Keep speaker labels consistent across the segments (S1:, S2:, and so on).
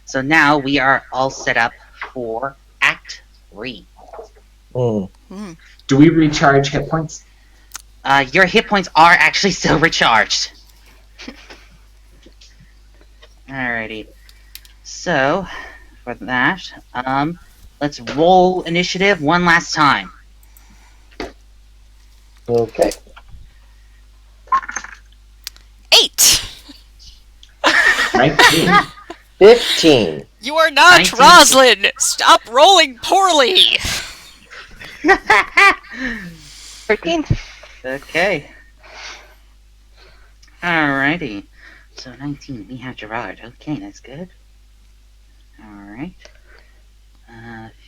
S1: So now we are all set up for Act 3.
S2: Mm.
S3: Do we recharge hit points?
S1: Your hit points are actually still recharged. Alrighty. So, for that, let's roll initiative one last time.
S2: Okay.
S4: 8.
S3: 19.
S2: 15.
S4: You are not
S1: 19.
S4: Roslyn. Stop rolling poorly.
S5: 13.
S1: Okay. Alrighty. So 19, we have Gerard. Okay, that's good. Alright.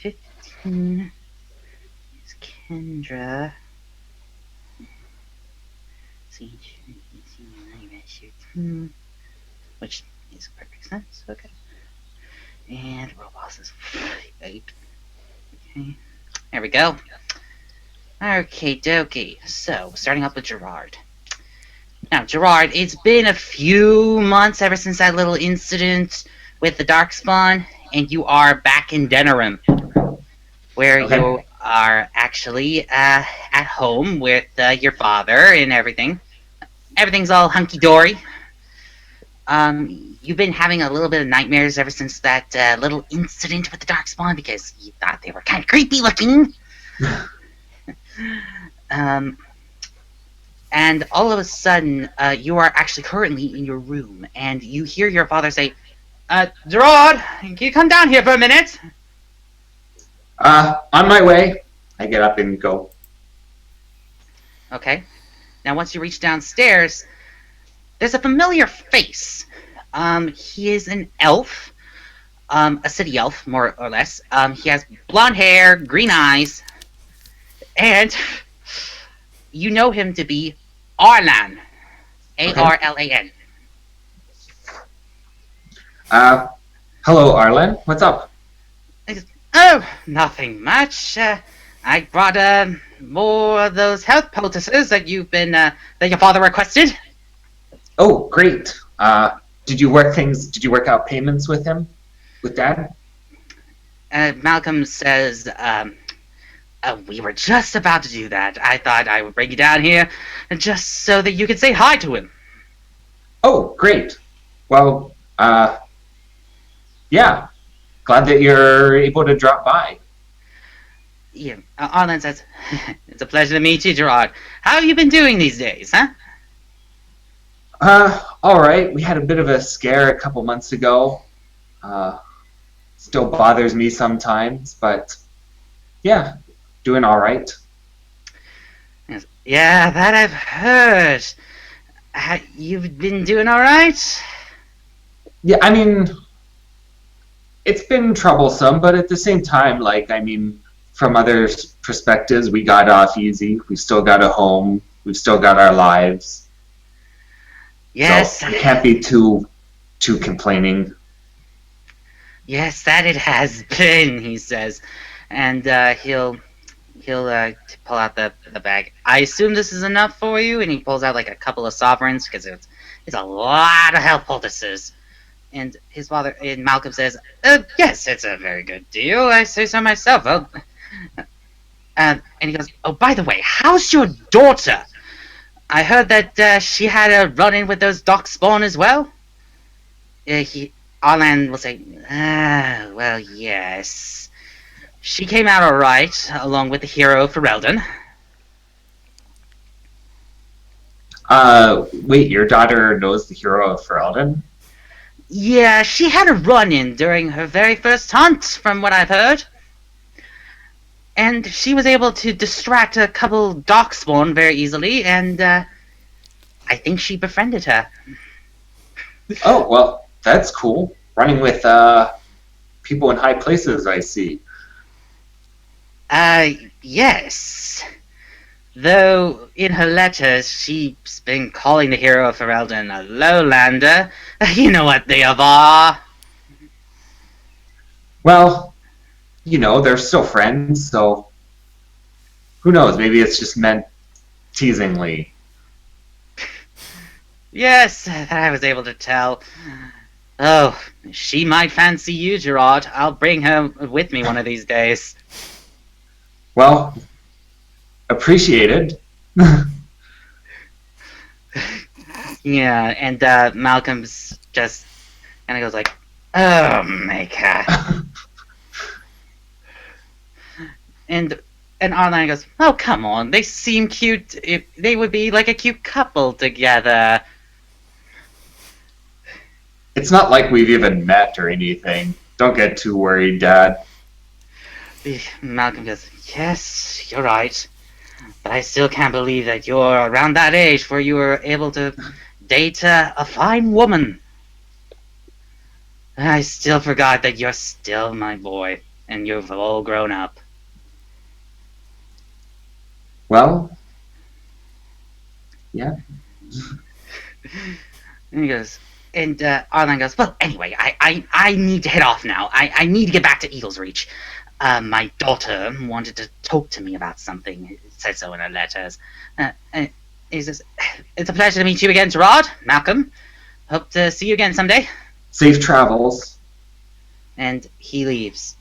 S1: 15 is Kendra. Which makes perfect sense. Okay. And Rovas is 8. Okay. There we go. Okay, dokie. So, starting up with Gerard. Now, Gerard, it's been a few months ever since that little incident with the Darkspawn, and you are back in Denerim, where
S3: Okay.
S1: you are actually at home with your father and everything. Everything's all hunky-dory. You've been having a little bit of nightmares ever since that little incident with the Darkspawn because you thought they were kind of creepy looking. And all of a sudden, you are actually currently in your room, and you hear your father say, Gerard, can you come down here for a minute?
S3: On my way. I get up and go.
S1: Okay. Now, once you reach downstairs, there's a familiar face. He is an elf, a city elf, more or less. He has blonde hair, green eyes, and you know him to be Arlan. Arlan.
S3: Hello, Arlan. What's up?
S1: Oh, nothing much. I brought more of those health poultices that that your father requested.
S3: Oh, great. Did you work out payments with him? With Dad?
S1: Malcolm says, we were just about to do that. I thought I would bring you down here just so that you could say hi to him.
S3: Oh, great. Well, yeah. Glad that you're able to drop by.
S1: Yeah, Arlen says, it's a pleasure to meet you, Gerard. How have you been doing these days, huh?
S3: All right. We had a bit of a scare a couple months ago. Still bothers me sometimes, but yeah, doing all right.
S1: Yes. Yeah, that I've heard. You've been doing all right?
S3: Yeah, I mean, it's been troublesome, but at the same time, from other perspectives, we got off easy. We still got a home. We've still got our lives.
S1: Yes.
S3: So I can't be too complaining.
S1: Yes, that it has been, he says. And he'll pull out the bag. I assume this is enough for you? And he pulls out like a couple of sovereigns, because it's a lot of health poultices. And his father, and Malcolm says, yes, it's a very good deal. I say so myself. Well, and he goes, oh, by the way, how's your daughter? I heard that she had a run-in with those Darkspawn as well. Arlan will say, well, yes. She came out alright, along with the hero Ferelden.
S3: Wait, your daughter knows the hero of Ferelden?
S1: Yeah, she had a run-in during her very first hunt, from what I've heard. And she was able to distract a couple Darkspawn very easily, and I think she befriended her.
S3: Oh, well, that's cool. Running with people in high places, I see.
S1: Yes. Though, in her letters, she's been calling the hero of Ferelden a lowlander. You know what they are.
S3: Well, they're still friends, so who knows? Maybe it's just meant teasingly.
S1: Yes, that I was able to tell. Oh, she might fancy you, Gerard. I'll bring her with me one of these days.
S3: Well, appreciated.
S1: Yeah, and Malcolm's just kind of goes like, "Oh, Maker," and Arlan goes, "Oh, come on, they seem cute. They would be like a cute couple together."
S3: It's not like we've even met or anything. Don't get too worried, Dad.
S1: Malcolm goes, "Yes, you're right, but I still can't believe that you're around that age where you were able to date a fine woman. I still forgot that you're still my boy, and you've all grown up."
S3: Well, yeah.
S1: And he goes, and Arlan goes, "Well, anyway, I need to head off now. I need to get back to Eagle's Reach. My daughter wanted to talk to me about something. It said so in her letters." He says, "It's a pleasure to meet you again, Gerard, Malcolm. Hope to see you again someday."
S3: Safe travels.
S1: And he leaves.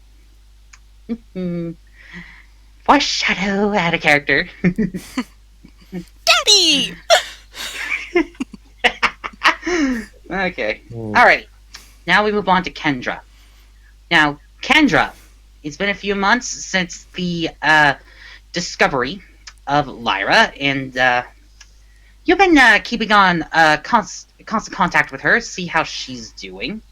S1: Foreshadow out of character.
S4: Daddy!
S1: Okay. Alright. Now we move on to Kendra. Now, Kendra, it's been a few months since the discovery of Lyra, and you've been keeping on constant contact with her, see how she's doing.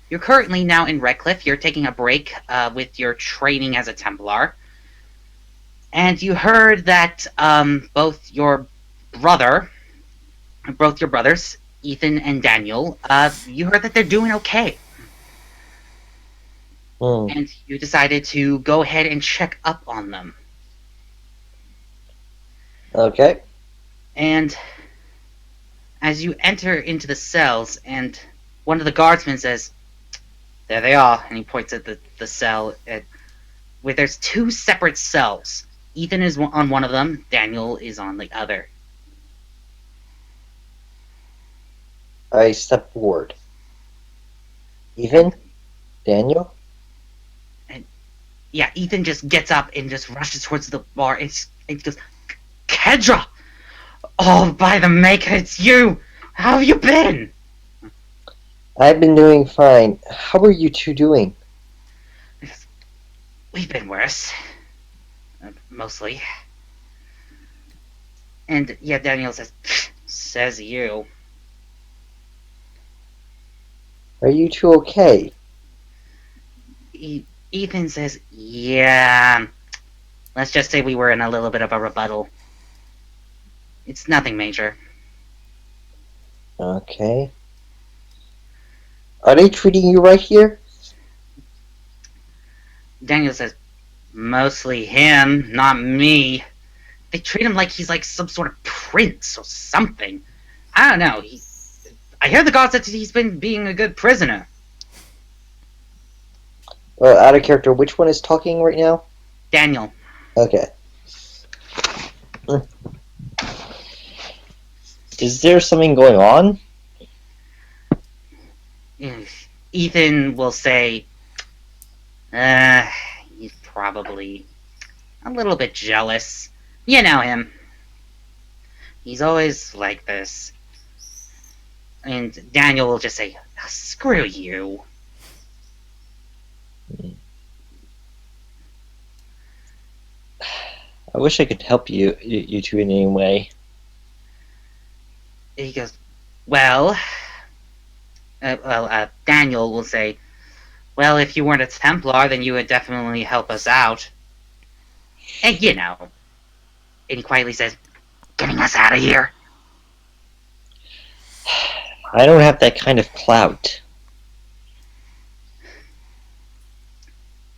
S1: You're currently now in Redcliffe. You're taking a break with your training as a Templar. And you heard that both your brothers, Ethan and Daniel, you heard that they're doing okay. And you decided to go ahead and check up on them.
S2: Okay.
S1: And as you enter into the cells, and one of the guardsmen says, "There they are," and he points at the cell where there's two separate cells. Ethan is on one of them, Daniel is on the other.
S2: I step forward. Ethan? Daniel?
S1: Yeah, Ethan just gets up and just rushes towards the bar and he goes, "Kendra! Oh, by the Maker, it's you! How have you been?"
S2: I've been doing fine. How are you two doing?
S1: "We've been worse. Mostly." And yeah, Daniel says, "Says you."
S2: Are you two okay?
S1: Ethan says, "Yeah. Let's just say we were in a little bit of a rebuttal. It's nothing major."
S2: Okay. Are they treating you right here?
S1: Daniel says, "Mostly him, not me. They treat him like he's like some sort of prince or something. I don't know. I hear the gods that he's been being a good prisoner."
S2: Well, out of character, which one is talking right now?
S1: Daniel.
S2: Okay. Is there something going on?
S1: Ethan will say, he's probably a little bit jealous. You know him. He's always like this." And Daniel will just say, "Screw you."
S2: I wish I could help you two in any way.
S1: He goes, "Well, Daniel will say, well, if you weren't a Templar, then you would definitely help us out. And you know." And he quietly says, "Getting us out of here."
S2: I don't have that kind of clout.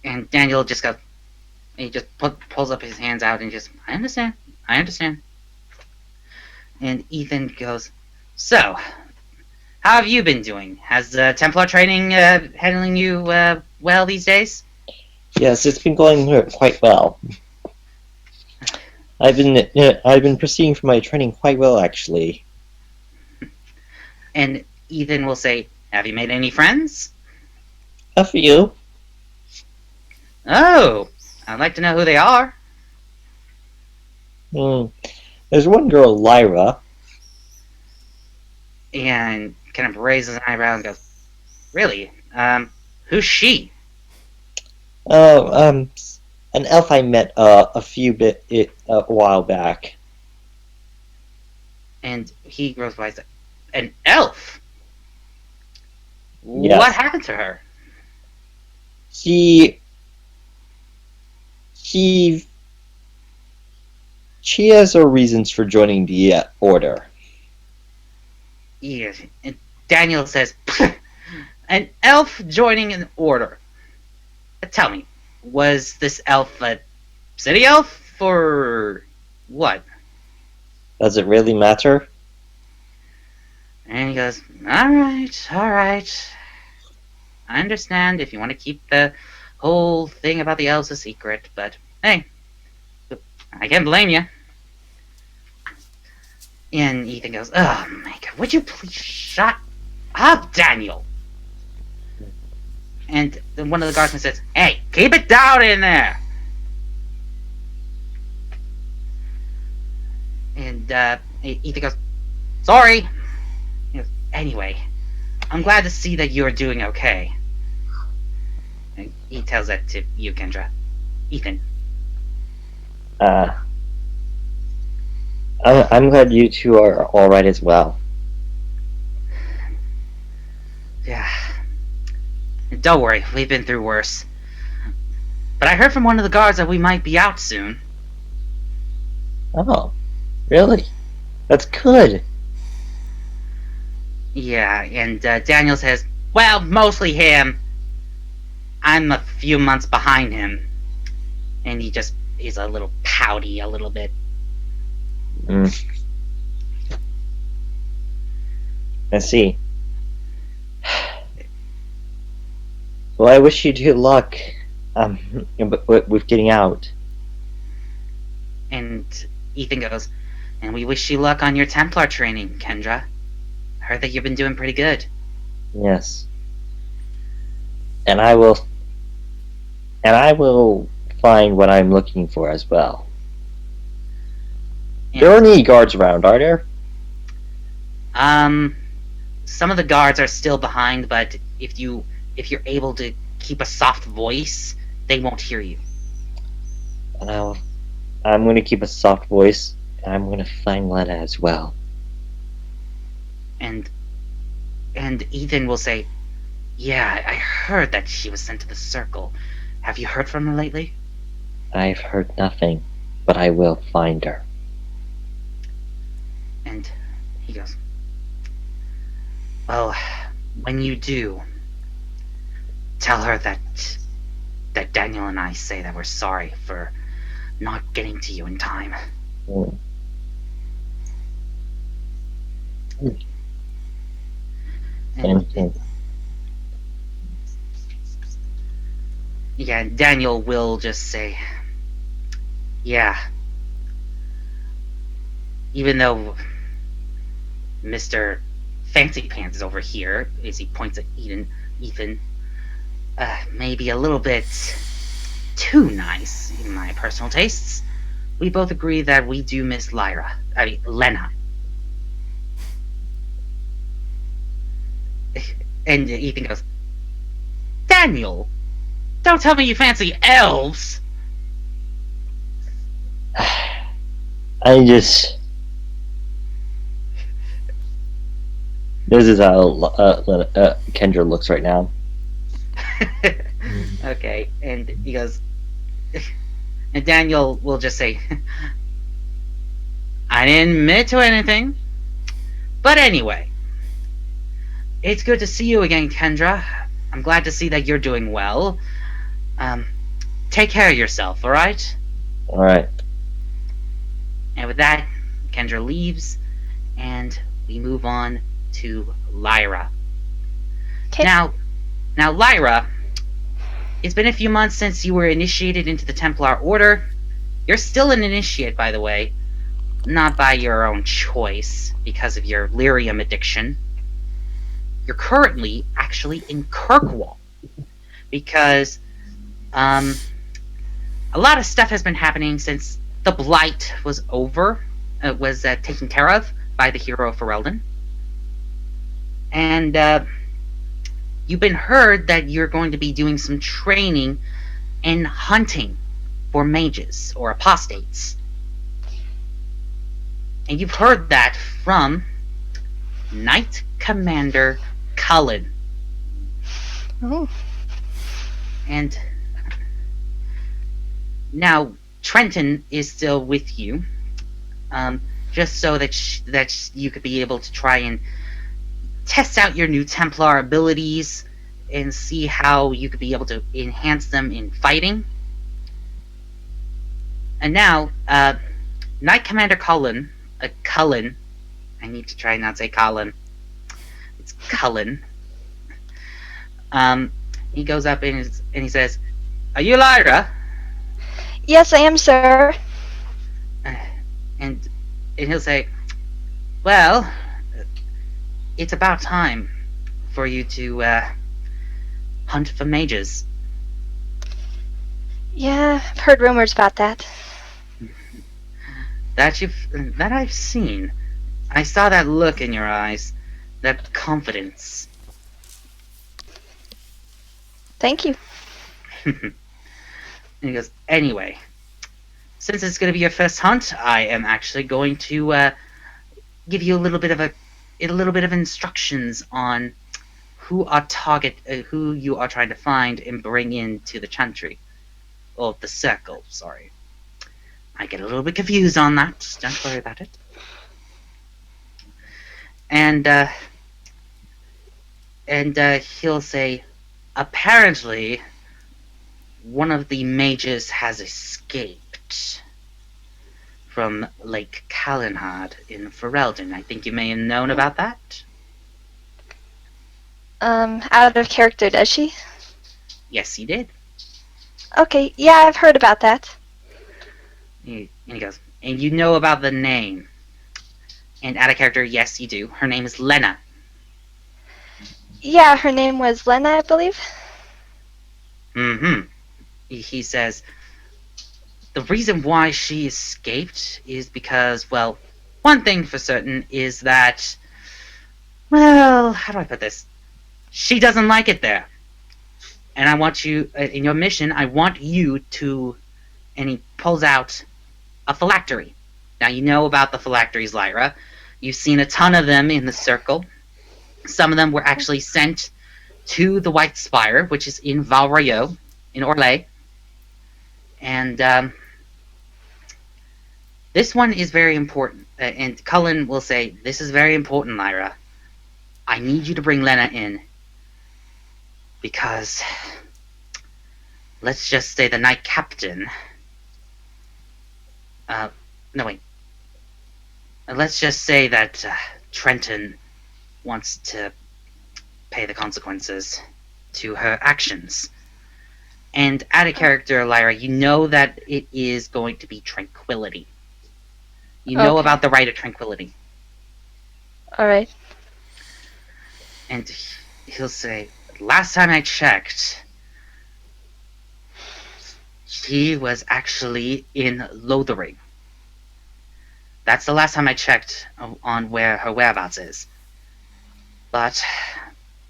S1: And Daniel just goes, he just pulls up his hands out and just, I understand. And Ethan goes, "So, how have you been doing? Has Templar training handling you well these days?"
S2: Yes, it's been going quite well. I've been proceeding for my training quite well, actually.
S1: And Ethan will say, Have you made any friends?
S2: A few.
S1: Oh, I'd like to know who they are.
S2: There's one girl, Lyra.
S1: And kind of raises an eyebrow and goes, "Really? Who's she?"
S2: Oh, an elf I met a while back.
S1: And he grows wise. An elf?
S2: Yes.
S1: What happened to her?
S2: She has her reasons for joining the order.
S1: Yes. And Daniel says, "An elf joining an order. Tell me, was this elf a city elf or what?"
S2: Does it really matter?
S1: And he goes, all right. I understand if you want to keep the whole thing about the elves a secret, but hey, I can't blame you." And Ethan goes, "Oh my god, would you please shut up, Daniel?" And then one of the guardsmen says, "Hey, keep it down in there." And Ethan goes, "Sorry." He goes, "Anyway, I'm glad to see that you're doing okay." And he tells that to you, Kendra. Ethan.
S2: I'm glad you two are all right as well.
S1: Yeah. Don't worry, we've been through worse. But I heard from one of the guards that we might be out soon.
S2: Oh, really? That's good.
S1: Yeah, and Daniel says, "Well, mostly him. I'm a few months behind him." And he's a little pouty, a little bit.
S2: I see. Well, I wish you good luck with getting out.
S1: And Ethan goes, "And we wish you luck on your Templar training, Kendra. Heard that you've been doing pretty good."
S2: Yes. And I will find what I'm looking for as well.
S1: And,
S2: There aren't any guards around, are there?
S1: some of the guards are still behind, but if you're able to keep a soft voice, they won't hear you.
S2: And I'm going to keep a soft voice, and I'm going to find Lena as well.
S1: And Ethan will say, "Yeah, I heard that she was sent to the Circle. Have you heard from her lately?"
S2: I've heard nothing, but I will find her.
S1: And he goes, "Well, when you do, tell her that Daniel and I say that we're sorry for not getting to you in time." And, yeah, Daniel will just say, "Yeah, even though Mr. Fancy Pants is over here," as he points at Ethan, maybe a little bit too nice in my personal tastes, we both agree that we do miss Lena. And Ethan goes, "Daniel, don't tell me you fancy elves."
S2: This is how Kendra looks right now.
S1: Okay, and he goes, and Daniel will just say, "I didn't admit to anything. But anyway, it's good to see you again, Kendra. I'm glad to see that you're doing well. Take care of yourself, alright?"
S2: Alright.
S1: And with that, Kendra leaves, and we move on to Lyra.
S5: Okay.
S1: Now, Lyra, it's been a few months since you were initiated into the Templar Order. You're still an initiate, by the way. Not by your own choice, because of your lyrium addiction. you're currently actually in Kirkwall because a lot of stuff has been happening since the Blight was over, was taken care of by the hero of Ferelden. And you've been heard that you're going to be doing some training in hunting for mages or apostates. And you've heard that from Knight Commander Cullen.
S5: Oh.
S1: And now Trenton is still with you, just so that you could be able to try and test out your new Templar abilities and see how you could be able to enhance them in fighting. And now, Knight Commander Cullen, I need to try not to say Colin. It's Cullen. He goes up and he says, "Are you Lyra?"
S5: Yes, I am, sir.
S1: And he'll say, "Well, it's about time for you to hunt for mages."
S5: Yeah, I've heard rumors about that.
S1: That I've seen. I saw that look in your eyes, that confidence.
S5: Thank you.
S1: And he goes, "Anyway, since it's going to be your first hunt, I am actually going to give you a little bit of instructions on who you are trying to find and bring into the chantry, or the circle. Sorry, I get a little bit confused on that. Don't worry about it." And he'll say, "Apparently, one of the mages has escaped from Lake Calenhard in Ferelden. I think you may have known about that."
S5: Out of character, does she?
S1: "Yes, he did."
S5: Okay, yeah, I've heard about that.
S1: And he goes, "And you know about the name?" And out of character, "Yes, you do. Her name is Lena."
S5: Yeah, her name was Lena, I believe.
S1: Mm-hmm. He says, "The reason why she escaped is because, well, one thing for certain is that, well, how do I put this? She doesn't like it there. And I want you, in your mission, I want you to," and he pulls out a phylactery. Now, you know about the phylacteries, Lyra. You've seen a ton of them in the circle. Some of them were actually sent to the White Spire, which is in Valrayo, in Orlais. And this one is very important. And Cullen will say, "This is very important, Lyra. I need you to bring Lena in. Because, let's just say the Knight Captain... no, wait. Let's just say that Trenton wants to pay the consequences to her actions. And out of character, Lyra, you know that it is going to be tranquility. You know
S5: Okay.
S1: about the right of tranquility."
S5: Alright.
S1: And he'll say, "Last time I checked, she was actually in Lothering. That's the last time I checked on where her whereabouts is. But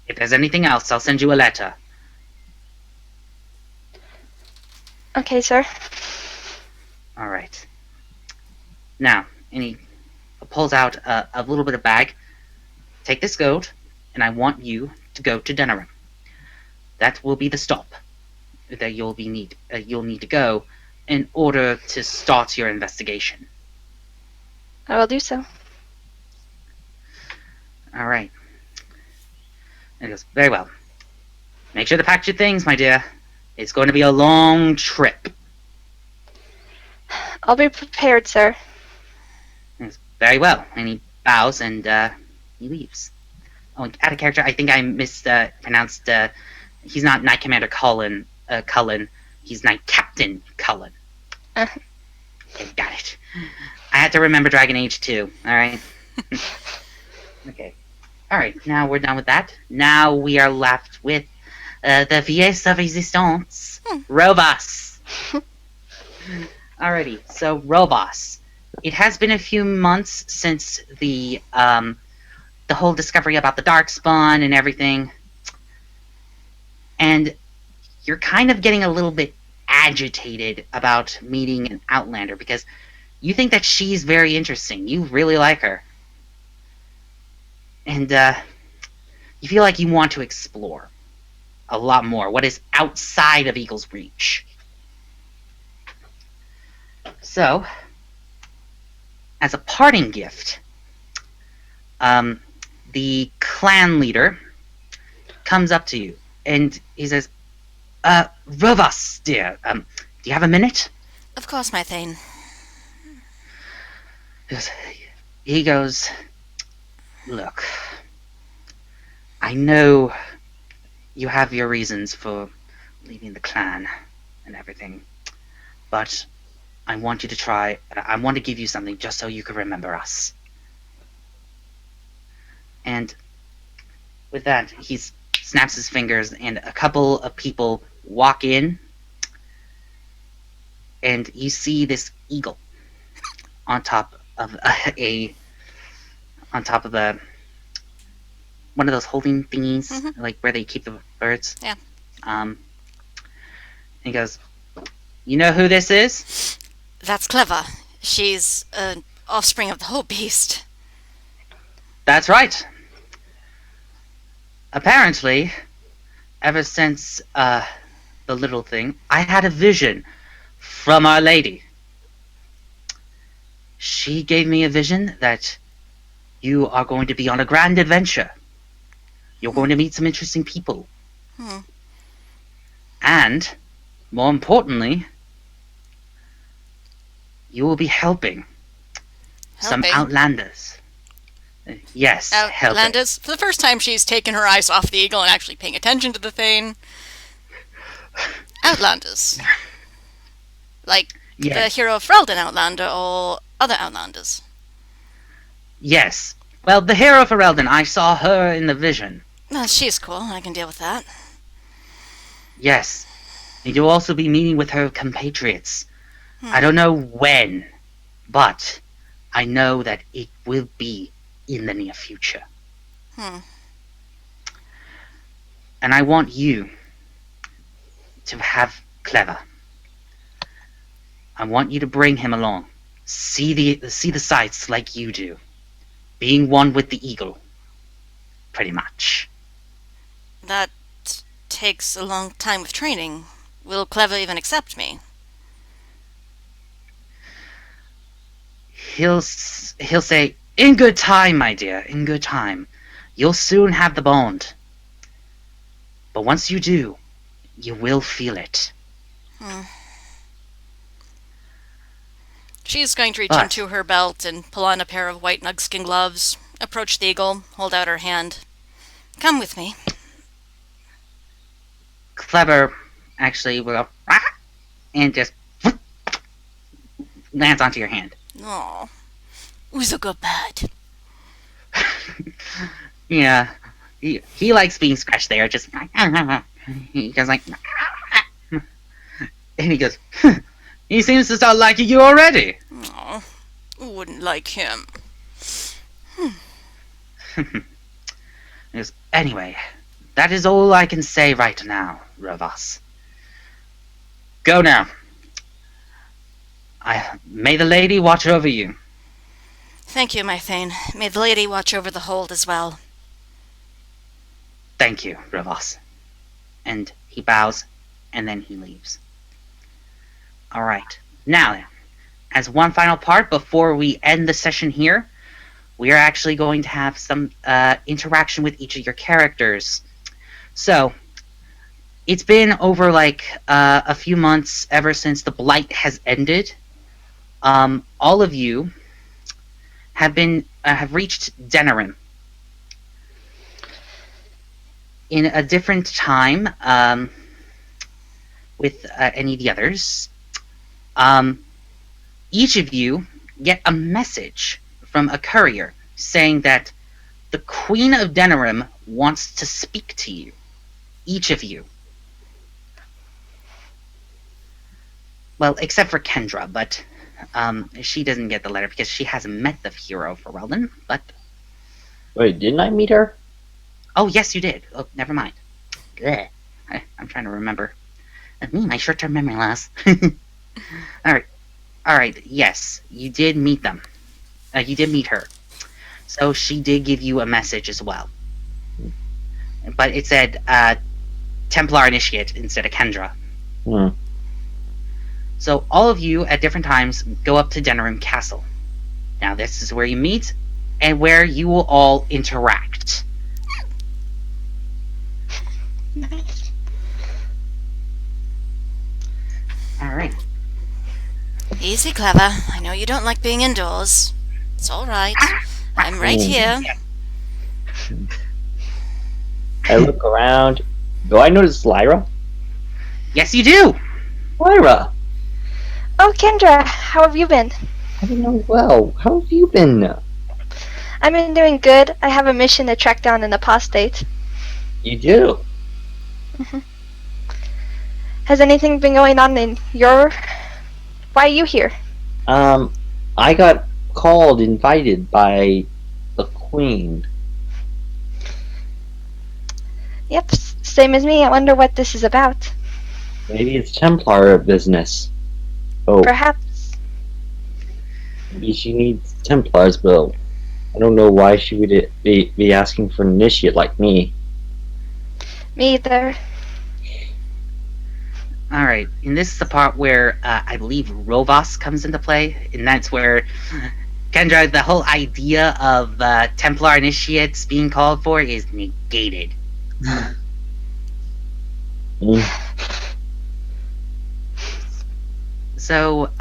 S1: if there's anything else, I'll send you a letter."
S5: Okay, sir.
S1: Alright. Now, and he pulls out a little bit of bag. "Take this gold, and I want you to go to Denerim. That will be the stop that you'll need to go in order to start your investigation."
S5: I will do so.
S1: Alright. And he goes, "Very well. Make sure to pack your things, my dear. It's going to be a long trip."
S5: I'll be prepared, sir.
S1: He goes, "Very well." And he bows and he leaves. Oh, and out of character, I think I mispronounced. He's not Knight Commander Cullen. He's Knight Captain Cullen.
S5: Uh-huh.
S1: Okay, got it. I had to remember Dragon Age 2. All right. Okay. Alright, now we're done with that. Now we are left with the pièce de résistance. Rovas. Alrighty, so Rovas. It has been a few months since the whole discovery about the Darkspawn and everything. And you're kind of getting a little bit agitated about meeting an Outlander because you think that she's very interesting. You really like her. And you feel like you want to explore a lot more what is outside of Eagle's reach. So, as a parting gift, the clan leader comes up to you and he says, Rovas, dear, do you have a minute?
S4: Of course, my Thane.
S1: He goes, look, I know you have your reasons for leaving the clan and everything, but I want you to try, I want to give you something just so you can remember us. And with that, he snaps his fingers and a couple of people walk in, and you see this eagle on top of one of those holding thingies, like where they keep the birds.
S4: Yeah.
S1: And he goes, you know who this is?
S4: That's clever. She's an offspring of the whole beast.
S1: That's right. Apparently, ever since the little thing, I had a vision from Our Lady. She gave me a vision that you are going to be on a grand adventure. You're going to meet some interesting people. And, more importantly, you will be helping some Outlanders. Yes, helping.
S4: Outlanders. For the first time, she's taken her eyes off the eagle and actually paying attention to the Thane. Outlanders. Like the hero of Ferelden Outlander or other Outlanders.
S1: Yes. Well, the hero of Ferelden, I saw her in the vision.
S4: Well, she's cool. I can deal with that.
S1: Yes. And you'll also be meeting with her compatriots. I don't know when, but I know that it will be in the near future. And I want you to have Clever. I want you to bring him along. See the sights like you do. Being one with the eagle. Pretty much.
S4: That takes a long time of training. Will Clever even accept me?
S1: He'll say, in good time, my dear, in good time. You'll soon have the bond. But once you do, you will feel it.
S4: She's going to reach into her belt and pull on a pair of white nugskin gloves, approach the eagle, hold out her hand. Come with me.
S1: Clever actually will go, and just lands onto your hand.
S4: Oh, who's a good bird?
S1: Yeah, he likes being scratched there. Just he goes like, and he goes. He seems to start liking you already.
S4: Oh, who wouldn't like him?
S1: Anyway, that is all I can say right now, Rovas. Go now. May the lady watch over you.
S4: Thank you, my Thane. May the lady watch over the hold as well.
S1: Thank you, Rovas. And he bows, and then he leaves. Alright, now then, as one final part before we end the session here, we are actually going to have some interaction with each of your characters. So, it's been over like a few months ever since the Blight has ended. All of you have reached Denerim in a different time with any of the others. Each of you get a message from a courier saying that The Queen of Denerim wants to speak to you. Each of you. Well, except for Kendra, but she doesn't get the letter because she hasn't met the hero for Weldon, but...
S2: Wait, didn't I meet her?
S1: Oh, yes, you did. Oh, never mind. Blech. I'm trying to remember. My short-term memory loss. Alright, yes, you did meet them. You did meet her. So she did give you a message as well. But it said, Templar Initiate instead of Kendra.
S2: Hmm.
S1: So all of you, at different times, go up to Denerim Castle. Now this is where you meet, and where you will all interact.
S5: Nice.
S1: Alright.
S4: Easy, Clever. I know you don't like being indoors. It's all right. I'm right here.
S2: I look around. Do I notice Lyra?
S1: Yes, you do!
S2: Lyra!
S5: Oh, Kendra, how have you been?
S2: I don't know well. How have you been?
S5: I've been doing good. I have a mission to track down an apostate.
S2: You do?
S5: Has anything been going on in your... Why are you here?
S2: I got invited by the Queen.
S5: Yep, same as me. I wonder what this is about.
S2: Maybe it's Templar business. Oh,
S5: Perhaps.
S2: maybe she needs Templars, but I don't know why she would be asking for an initiate like me.
S5: Me either.
S1: Alright, and this is the part where I believe Rovas comes into play, and that's where, Kendra, the whole idea of Templar Initiates being called for is negated. So,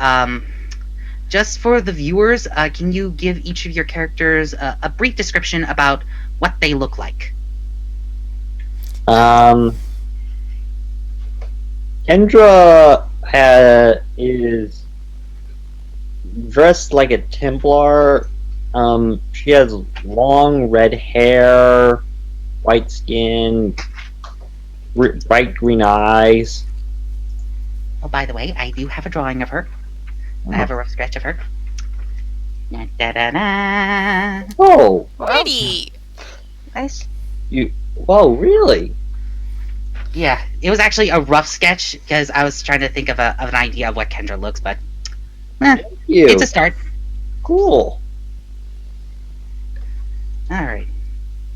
S1: just for the viewers, can you give each of your characters a brief description about what they look like?
S2: Kendra is dressed like a Templar. She has long red hair, white skin, bright green eyes.
S1: Oh, by the way, I do have a drawing of her. I have a rough sketch of her. Da-da-da.
S2: Oh,
S4: Pretty.
S5: Nice.
S2: whoa, really?
S1: Yeah, it was actually a rough sketch because I was trying to think of an idea of what Kendra looks, but
S2: Thank you.
S1: it's a start.
S2: Cool.
S1: All right,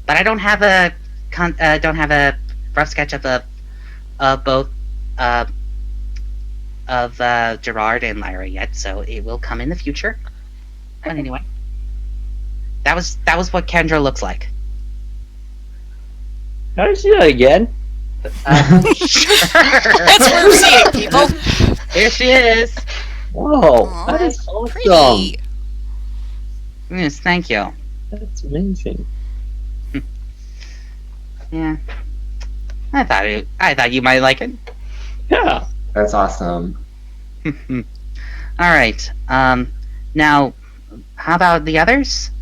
S1: but I don't have a rough sketch of both of Gerard and Lyra yet, so it will come in the future. But anyway, that was what Kendra looks like.
S2: Can I see that again?
S1: Sure.
S4: That's what we're seeing, people.
S1: Here she is.
S2: Whoa,
S4: Aw,
S2: that is awesome.
S4: Pretty.
S1: Yes, thank you.
S2: That's amazing.
S1: Yeah, I thought you might like it.
S2: Yeah.
S3: That's awesome.
S1: All right. Now, how about the others?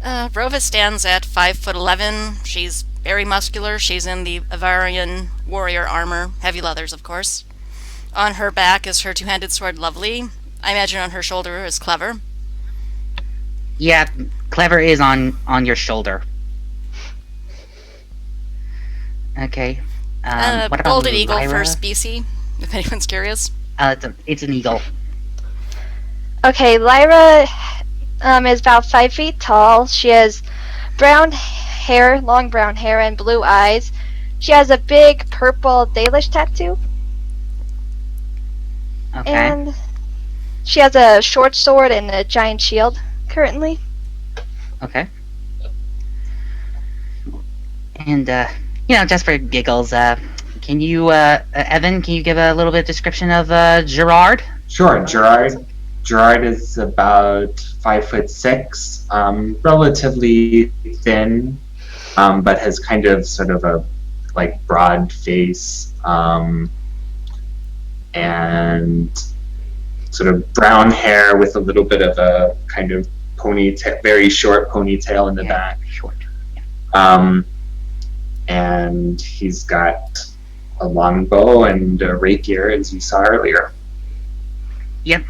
S4: Rovas stands at 5'11". She's very muscular. She's in the Avarian warrior armor, heavy leathers, of course. On her back is her two-handed sword, Lovely. I imagine on her shoulder is Clever.
S1: Yeah, Clever is on your shoulder. Okay. What about
S4: Balded eagle
S1: Lyra?
S4: for specie, if anyone's curious.
S1: It's an eagle.
S5: Okay, Lyra is about 5 feet tall. She has brown hair, long brown hair, and blue eyes. She has a big purple Dalish tattoo.
S1: Okay.
S5: And she has a short sword and a giant shield currently.
S1: Okay. And just for giggles, can you, Evan, can you give a little bit of description of Gerard?
S3: Sure, Gerard is about 5'6", relatively thin, but has kind of sort of a broad face, and sort of brown hair with a little bit of a kind of ponytail, very short ponytail in the back.
S1: Short.
S3: And he's got a longbow and a rapier, as you saw earlier.
S1: Yep.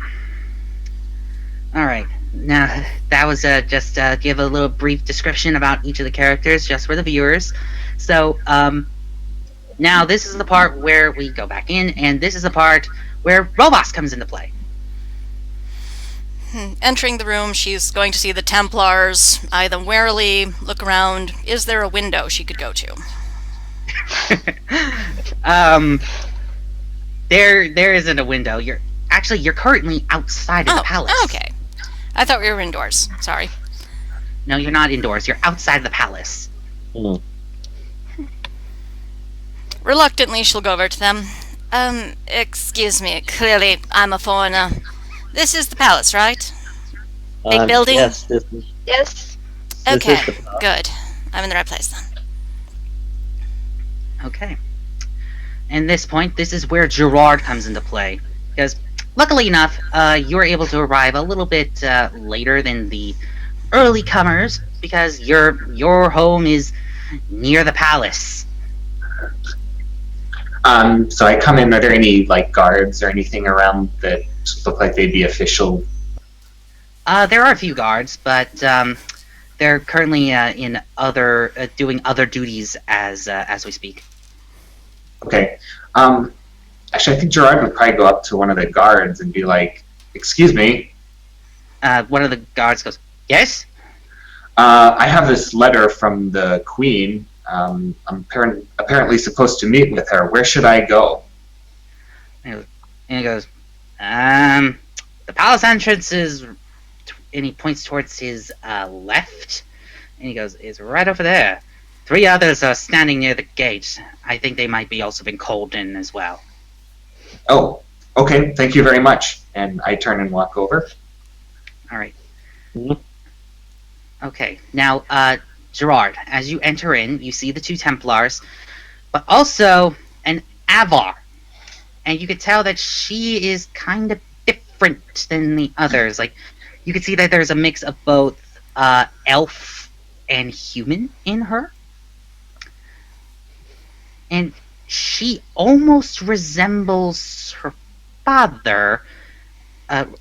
S1: All right. Now that was just give a little brief description about each of the characters, just for the viewers. So now this is the part where we go back in, and this is the part where Rovas comes into play.
S4: Entering the room, she's going to see the Templars, eye them warily, look around. Is there a window she could go to?
S1: There isn't a window. You're currently outside of the palace.
S4: Okay. I thought we were indoors. Sorry.
S1: No, you're not indoors. You're outside the palace.
S2: Hmm.
S4: Reluctantly, she'll go over to them. Excuse me. Clearly, I'm a foreigner. This is the palace, right? Big building?
S2: Yes, this is.
S5: Yes.
S2: This
S4: Okay,
S2: is the-
S4: good. I'm in the right place then.
S1: Okay. And this point, this is where Gerard comes into play. Because, luckily enough, you were able to arrive a little bit later than the early comers, because your home is near the palace.
S3: So I come in. Are there any guards or anything around that look like they'd be official?
S1: There are a few guards, but they're currently in other doing other duties as we speak.
S3: Okay. Actually, I think Gerard would probably go up to one of the guards and be like, "Excuse me,
S1: One of the guards goes, "Yes."
S3: I have this letter from the Queen. I'm apparently supposed to meet with her. Where should I go?"
S1: And he goes, "The palace entrance is," and he points towards his left, and he goes, "Is right over there. 3 others are standing near the gate. I think they might be also been called in as well."
S3: Oh, okay. Thank you very much. And I turn and walk over.
S1: All right.
S2: Mhm.
S1: Okay. Now, Gerard, as you enter in, you see the 2 Templars, but also an Avar, and you could tell that she is kind of different than the others. Like, you can see that there's a mix of both elf and human in her. And she almost resembles her father,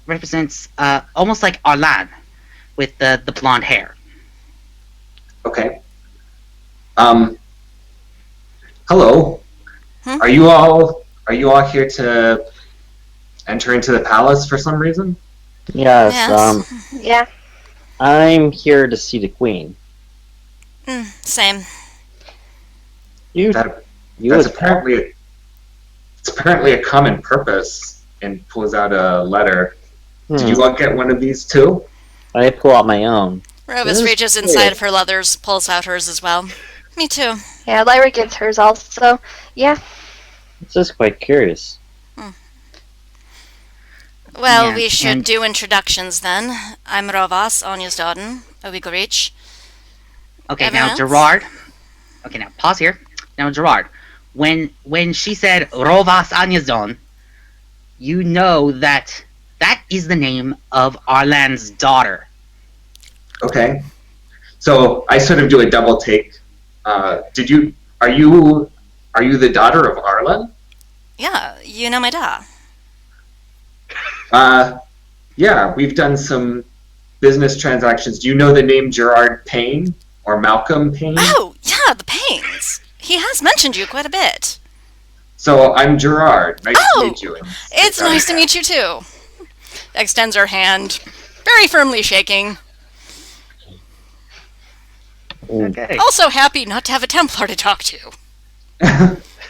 S1: represents almost like Arlan, with the blonde hair.
S3: Okay. Hello.
S4: Hmm?
S3: Are you all here to enter into the palace for some reason?
S2: Yes,
S4: Yes.
S5: Yeah.
S2: I'm here to see the Queen.
S4: Same.
S2: You
S3: That's
S2: would-
S3: apparently a common purpose, and pulls out a letter. Did
S2: Hmm.
S3: you all get one of these too?
S2: I pull out my own.
S4: Rovas
S2: This is
S4: reaches
S2: weird.
S4: inside of her leathers, pulls out hers as well. Me too.
S5: Yeah, Lyra gets hers also. Yeah.
S2: It's just quite curious.
S4: Well,
S1: Yeah,
S4: we should
S1: and-
S4: do introductions then. I'm Rovas, Anya's daughter. Reach.
S1: Okay,
S4: Everyone
S1: now
S4: else?
S1: Gerard. Okay, now pause here. Now Gerard, when she said Rovas Anyazon, you know that is the name of Arlan's daughter.
S3: Okay. So I sort of do a double take. Are you the daughter of Arlan?
S4: Yeah, you know my da.
S3: Yeah, we've done some business transactions. Do you know the name Gerard Payne or Malcolm Payne?
S4: Oh, yeah, the Pains. He has mentioned you quite a bit.
S3: So I'm Gerard. Nice
S4: Oh,
S3: to meet you.
S4: It's nice to meet you too. Extends her hand, very firmly shaking.
S1: Okay.
S4: Also happy not to have a Templar to talk to.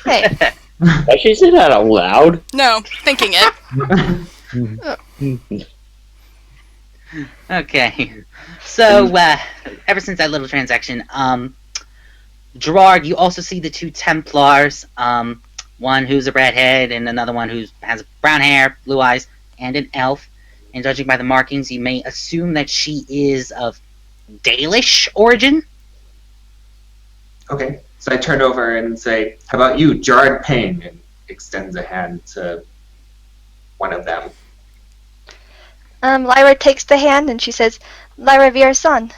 S5: Hey.
S2: Did she say that out loud?
S4: No, thinking it.
S1: Okay. So ever since that little transaction, Gerard, you also see the 2 Templars. One who's a redhead and another one who has brown hair, blue eyes, and an elf. And judging by the markings, you may assume that she is of Dalish origin.
S3: Okay. So I turn over and say, "How about you, Gerard Payne?" And extends a hand to one of them.
S5: Lyra takes the hand and she says, "Lyra Vier's son."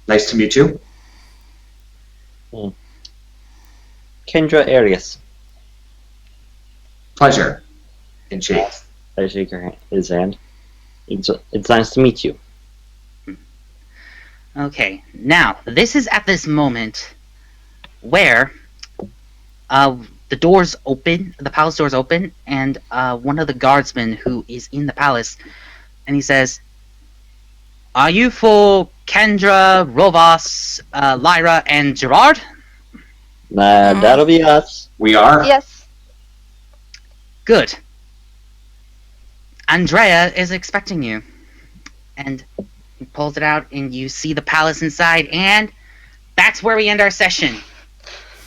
S3: Nice to meet you.
S2: Kendra Arias.
S3: Pleasure. And shakes.
S2: I shake his hand. It's nice to meet you.
S1: Okay, now this is at this moment where the doors open, the palace doors open, and one of the guardsmen who is in the palace, and he says, "Are you for Kendra, Rovas, Lyra, and Gerard?"
S2: That'll be us.
S3: We are?
S5: Yes.
S1: Good. Andrea is expecting you. And he pulls it out, and you see the palace inside, and that's where we end our session.